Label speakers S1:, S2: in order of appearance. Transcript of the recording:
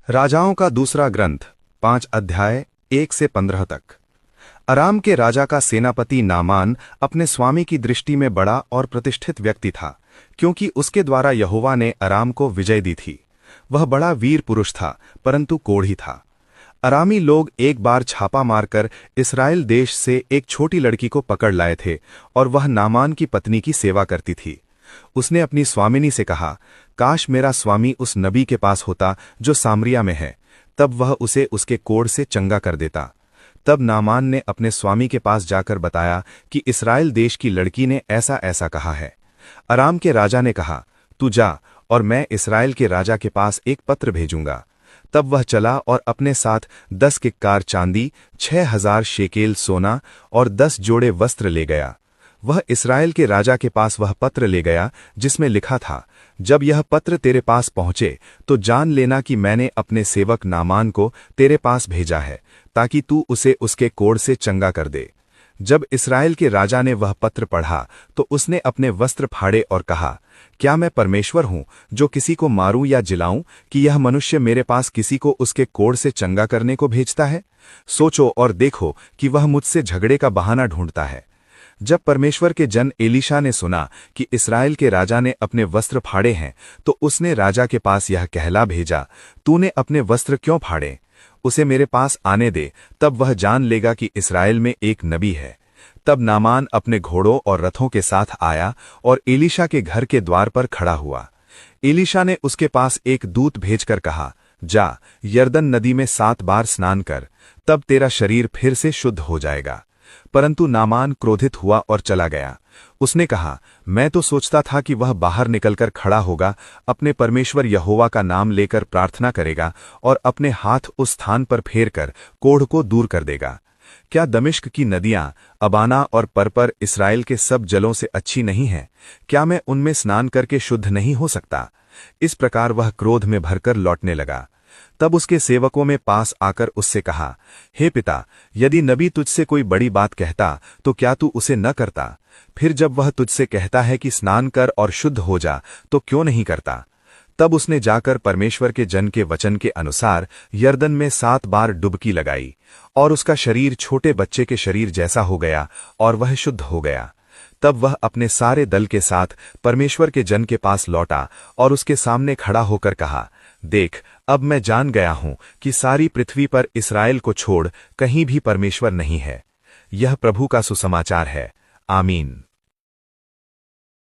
S1: राजाओं का दूसरा ग्रंथ 5 अध्याय 1 से 15 तक। अराम के राजा का सेनापति नामान अपने स्वामी की दृष्टि में बड़ा और प्रतिष्ठित व्यक्ति था, क्योंकि उसके द्वारा यहोवा ने अराम को विजय दी थी। वह बड़ा वीर पुरुष था, परंतु कोढ़ी था। अरामी लोग एक बार छापा मारकर इस्राएल देश से एक छोटी लड़की को पकड़ लाए थे, और वह नामान की पत्नी की सेवा करती थी। उसने अपनी स्वामिनी से कहा, काश मेरा स्वामी उस नबी के पास होता जो सामरिया में है, तब वह उसे उसके कोढ़ से चंगा कर देता। तब नामान ने अपने स्वामी के पास जाकर बताया कि इस्राएल देश की लड़की ने ऐसा ऐसा कहा है। अराम के राजा ने कहा, तू जा, और मैं इस्राएल के राजा के पास एक पत्र भेजूंगा। तब वह चला और अपने साथ 10 किक्कार चांदी, 6000 शेकेल सोना और 10 जोड़े वस्त्र ले गया। वह इस्राएल के राजा के पास वह पत्र ले गया जिसमें लिखा था, जब यह पत्र तेरे पास पहुंचे तो जान लेना कि मैंने अपने सेवक नामान को तेरे पास भेजा है, ताकि तू उसे उसके कोढ़ से चंगा कर दे। जब इस्राएल के राजा ने वह पत्र पढ़ा तो उसने अपने वस्त्र फाड़े और कहा, क्या मैं परमेश्वर हूं जो किसी को मारूं या जिलाऊं कि यह मनुष्य मेरे पास किसी को उसके कोढ़ से चंगा करने को भेजता है? सोचो और देखो कि वह मुझसे झगड़े का बहाना ढूंढता है। जब परमेश्वर के जन एलीशा ने सुना कि इस्राएल के राजा ने अपने वस्त्र फाड़े हैं, तो उसने राजा के पास यह कहला भेजा, तूने अपने वस्त्र क्यों फाड़े? उसे मेरे पास आने दे, तब वह जान लेगा कि इस्राएल में एक नबी है। तब नामान अपने घोड़ों और रथों के साथ आया और एलीशा के घर के द्वार पर खड़ा हुआ। एलीशा ने उसके पास एक दूत भेजकर कहा, जा, यरदन नदी में 7 बार स्नान कर, तब तेरा शरीर फिर से शुद्ध हो जाएगा। परंतु नामान क्रोधित हुआ और चला गया। उसने कहा, मैं तो सोचता था कि वह बाहर निकलकर खड़ा होगा, अपने परमेश्वर यहोवा का नाम लेकर प्रार्थना करेगा और अपने हाथ उस स्थान पर फेरकर कोढ़ को दूर कर देगा। क्या दमिश्क की नदियां अबाना और परपर इस्राएल के सब जलों से अच्छी नहीं हैं? क्या मैं उनमें स्नान करके शुद्ध नहीं हो सकता? इस प्रकार वह क्रोध में भरकर लौटने लगा। तब उसके सेवकों में पास आकर उससे कहा, हे पिता, यदि नबी तुझसे कोई बड़ी बात कहता तो क्या तू उसे न करता? फिर जब वह तुझसे कहता है कि स्नान कर और शुद्ध हो जा, तो क्यों नहीं करता? तब उसने जाकर परमेश्वर के जन के वचन के अनुसार यरदन में 7 बार डुबकी लगाई, और उसका शरीर छोटे बच्चे के शरीर जैसा हो गया और वह शुद्ध हो गया। तब वह अपने सारे दल के साथ परमेश्वर के जन के पास लौटा और उसके सामने खड़ा होकर कहा, देख, अब मैं जान गया हूं कि सारी पृथ्वी पर इस्राएल को छोड़ कहीं भी परमेश्वर नहीं है। यह प्रभु का सुसमाचार है। आमीन।